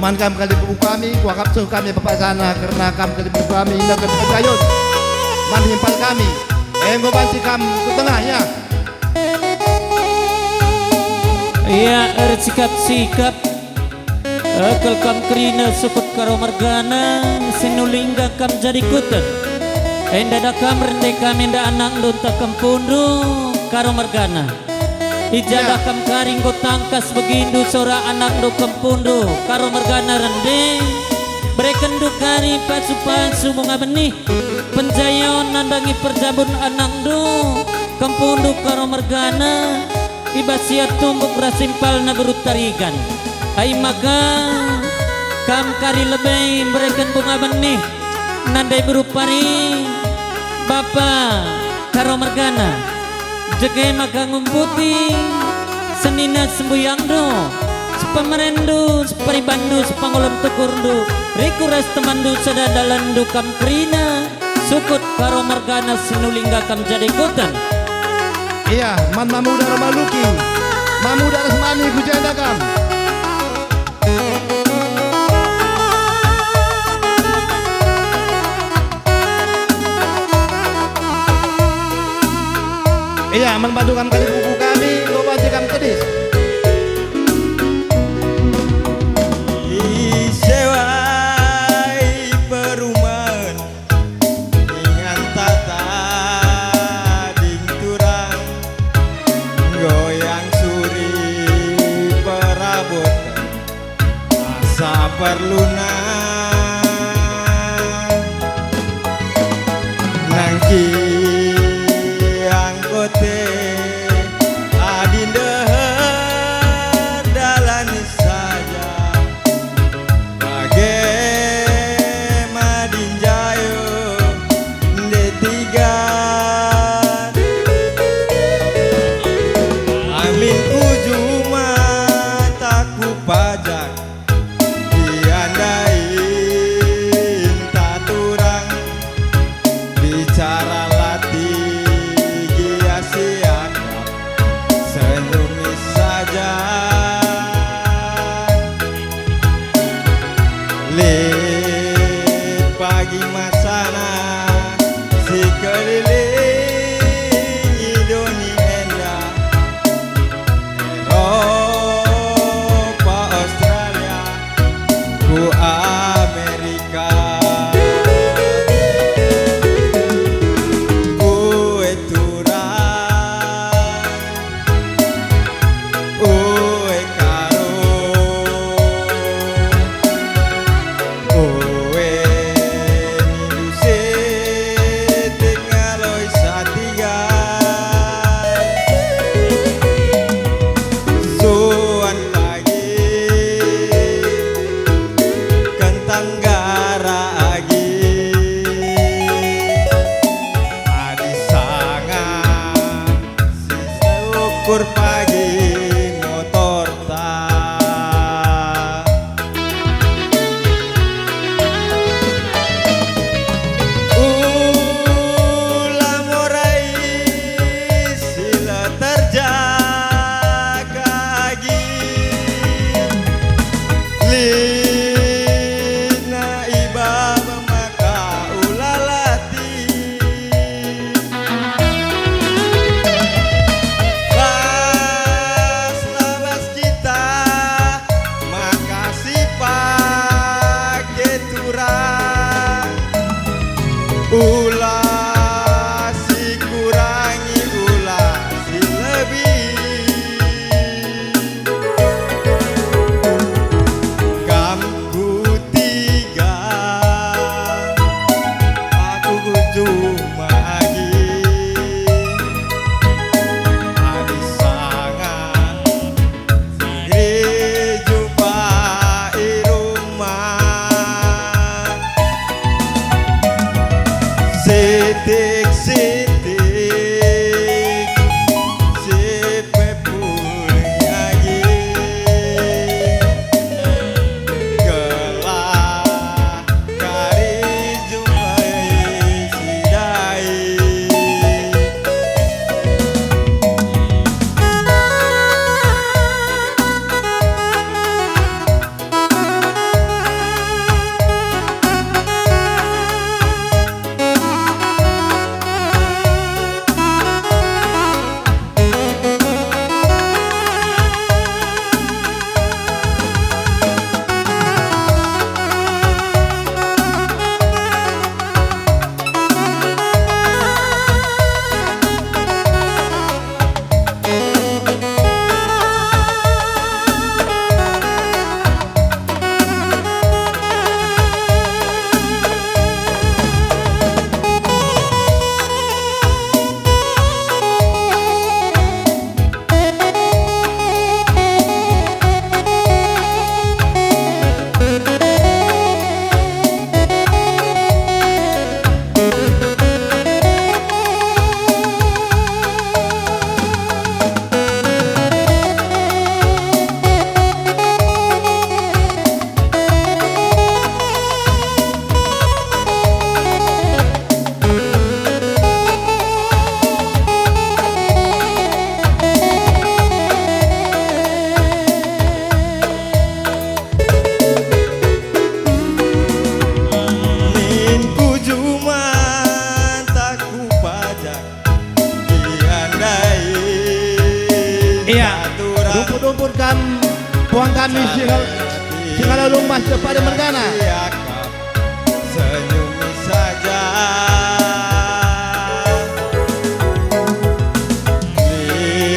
Man kam kali buku kami, kuakap suh kami bapak sana karena kam kali buku kami indah ke kayun. Man himpal kami, ngoban si kam ke tengahnya. Iya, sikap-sikap akal kam kerina sukut karo margana sinulingga kam jadi kutan. Enda da kam rende kam enda anak lunta kampundu karo margana. Ijadah kam karing go tangkas begindu sora anak do kampundu karo margana rende. Bereken do kari pasu-pasu bunga benih penjayon nandangi perjabun anak do kampundu karo margana. Ibasiat tumbuk rasimpal na guru tarigan. Ay maka kam kari lebay berikan bunga benih nandai berupari bapa karo margana jagai maka ngumputi senina sembuyang do sepamerendu separibandu sepangolon tukurdu rikuras temandu sadadalandu kam krina sukut karo margana sinulingga kam jadi kutan. Iya, man mamu darah maluki, mamu darah semani kujenda kam. Iya, membantu kam kali buku kami, loba kam kedis. Sewai perumahan dengan tata dingturang goyang suri perabot asa perlunan nangki angkote adindeher dalan saja bagai madin jayo D3 amin ujuma taku pajak diandain taturang bicara latih giasiak senyumis saja lit pagi masana si keliling idoni enda Eropa Australia ku Amerika Ue turang Ue karo Ue ninduse tinggaloi satigai Suan pagi kentang gara agi adi sanga sisa ukur pagi motor ta ulah morai sila terjaga agi lina ibaba maka ulalati bas labas kita makasih pakai turang ulah si kurangi ulah si lebih kami Singalau Lumas Pada Mergana. Senyumi saja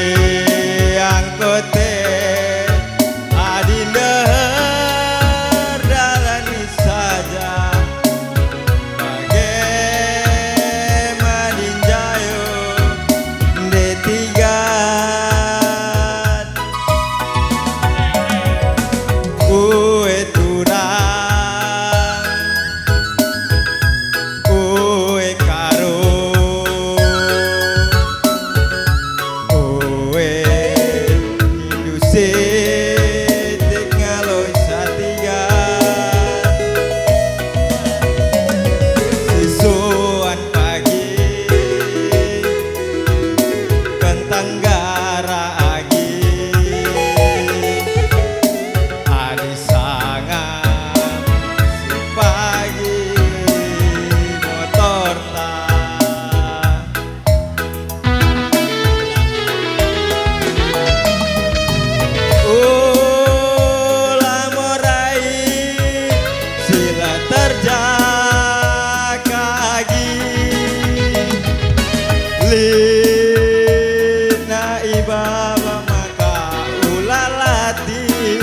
Liang kote Adinda Dalani saja Bagai Madinjayo D3 Kue turang Kue karo Kue Induse Tekngaloi satiga Sisuan pagi Kentang gara agi Adi sangat si pagi motor ulah morai sila terjakagi lina ibaba maka ulah latih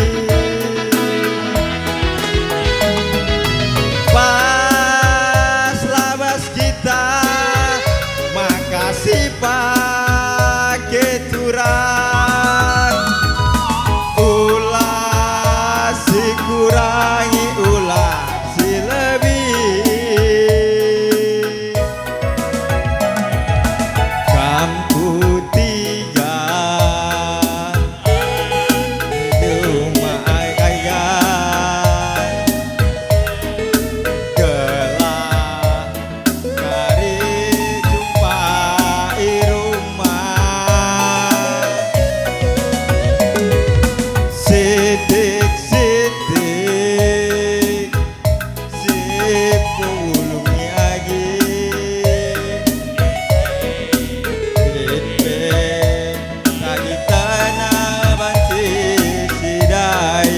pas labas kita makasih pakai turang ulah si kurangi ulah si lebih kamku tiga rumah ayah gelap kari jumpa rumah sidik-sidik si pulungnya lagi Bitbek lagi tanah banci sidai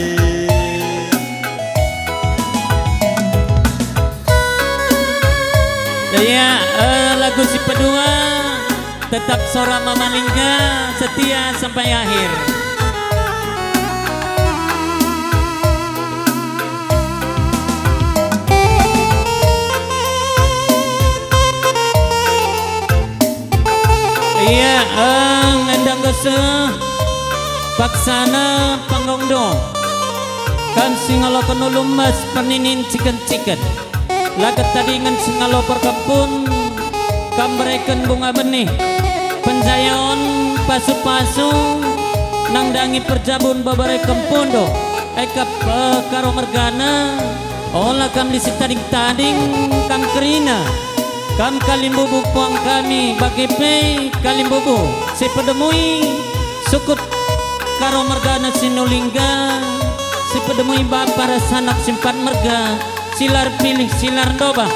Daya lagu si kedua tetap Sora Mamalingga setia sampai akhir. Iya, ngendang gese paksana panggongdo kan singalo kono lumas paninin ciken-ciken laget tadi ngan singalo perkempun kambreken bunga benih penjayon pasu-pasu nangdangi perjabun babare kempondo ekap karo mergana olah kam disitading-tading kam kerina kam kalimbubu puang kami bagepe kalimbubu si pedemui sukut karo mergana sinulingga si pedemui bapara sanak simpan merga silar pilih silar doba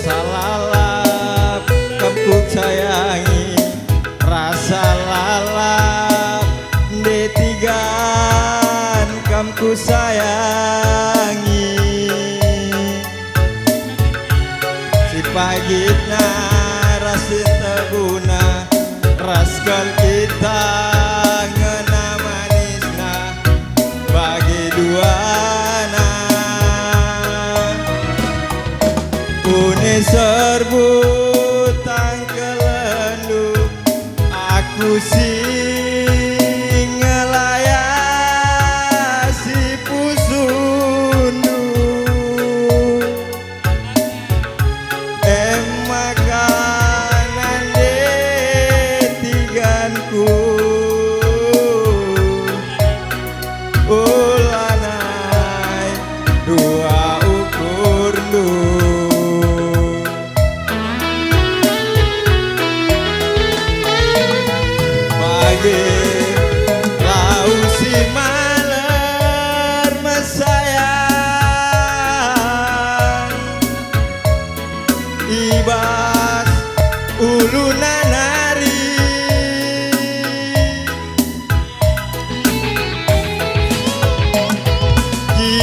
salalap kamu sayangi rasa lalap D3 kamu sayangi si pagitna rasin teguna raskal kita ngena manisna bagi duana Pune serbu tangkelendu aku sing ngelayasi pusundu makanan D3-ku ulanai dua ukur lu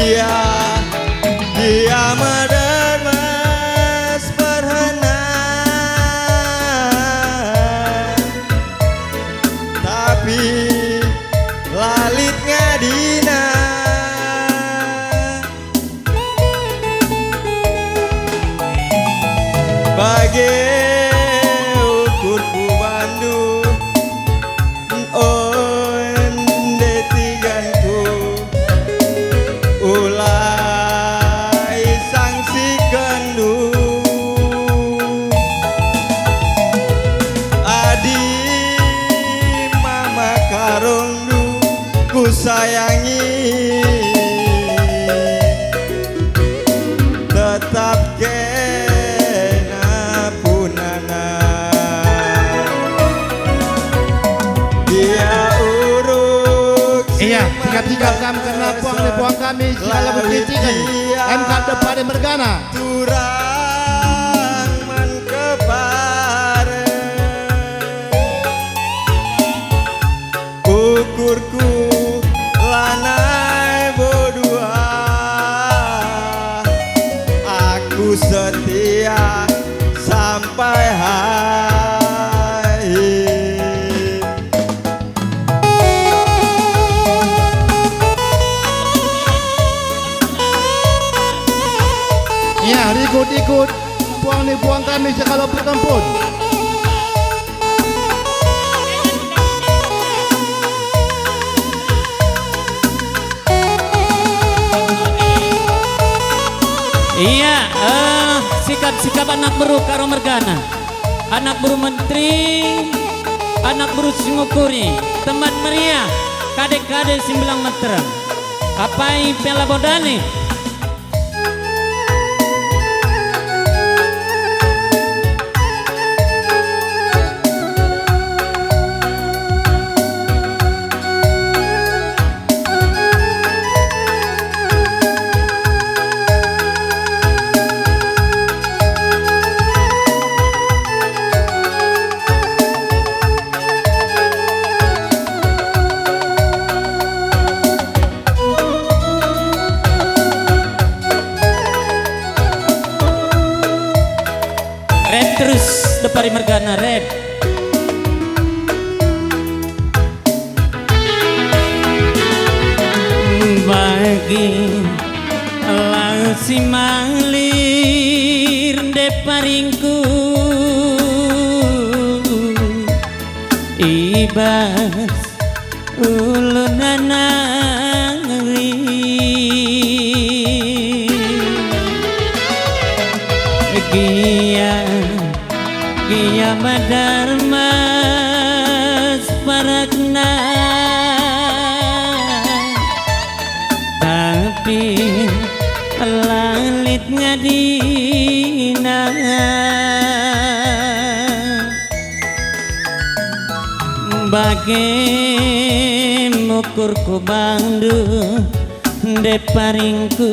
dia medermas perhana, tapi lalit ngadina. Bagai ukur ku bandu detiganku ulai sangsi kendu adi mama karungdu ku sayangi tetap kena punana. Dia uruk Iya, sikap-sikap kami karena puang kami segala berkritikan. MK depan mergana. turang man kepare ukurku lanai bodua, aku setia sampai akhir. Iya, ikut puang kami segala bertempur. Iya, sikap-sikap anak buru karo mergana, anak buru menteri, anak buru singukuri, teman meriah, kadek-kadek simbilang meterang. Apai pela bodani? Red terus depari mergana red. Bagi lausi malir deparingku ibas ulunanangri Gia madarmas parakna, tapi lalit ngadina bagai mukur ku bandu deparingku.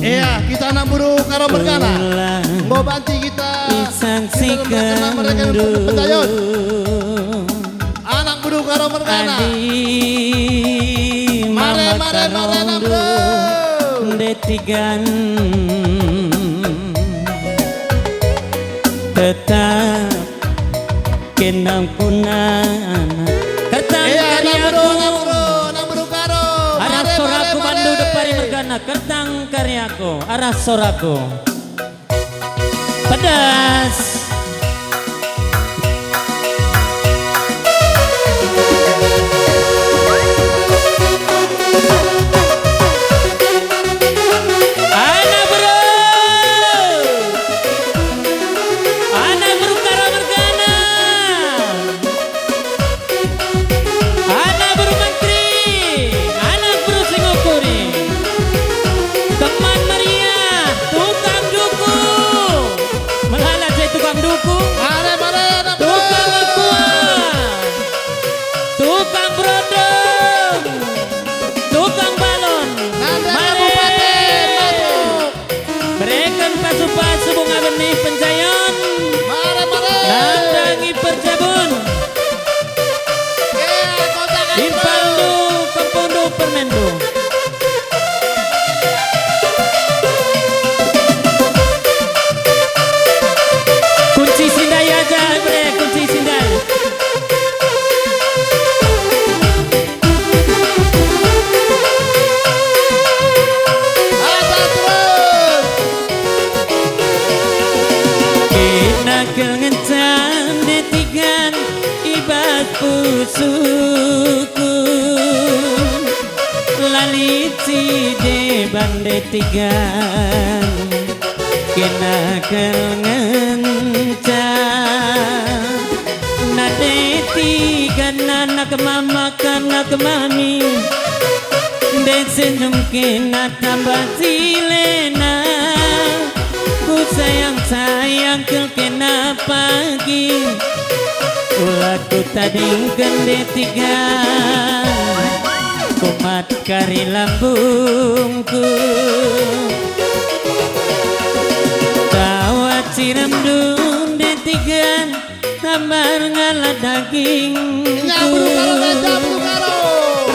Iya, kita anak buru karo mergana. Mau bantu kita mereka bertayun. Anak buru karo mergana. Mare anak bro. Detigan tetap kenang punana ketang karyaku arah soraku bandu depari mergana ketang karyaku arah soraku pedas. Permendo detigan kena kengenca na detigan anak mama kanak mami senyum kena tambah silena ku sayang ke kena pagi ulah ku tadingkan detigan kumat kari lambungku tawa ciram dun detigan tambar ngalah dagingku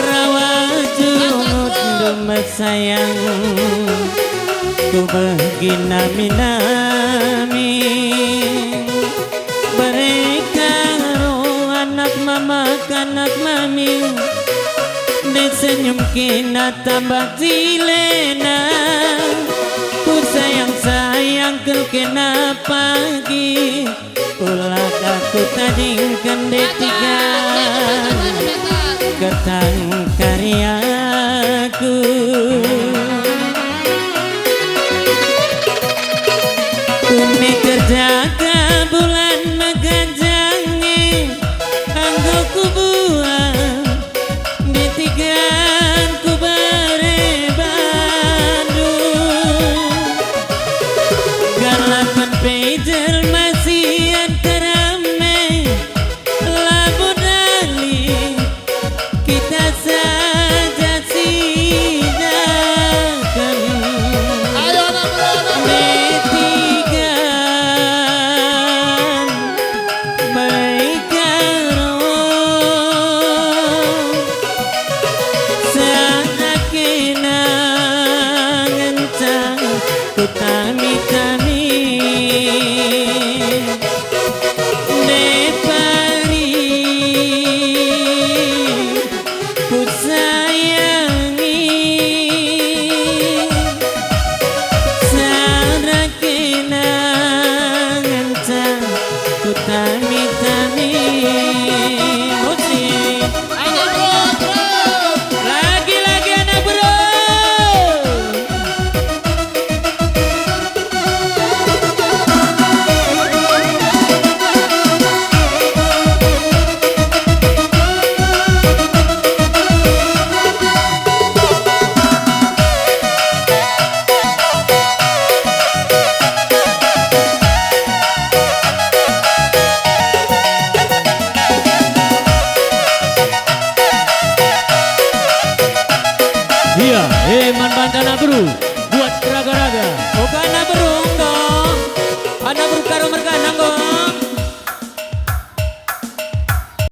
rawa junut dumet sayang ku begina minami mereka anak mama kanak mami senyum kena tambah silena ku sayang ke kena pagi ulah aku tadingkan detigan ketang karyaku kuni kerja ke bulan meganjangi anggo ku buang detigan ku bare Bandung galakan pager masih antarame labu dali kita saja sidakan detigan mereka kami depari ku sayangi sarakena ngencang ku tami musik lagi anak bro. Iya, Man Bandana Bro.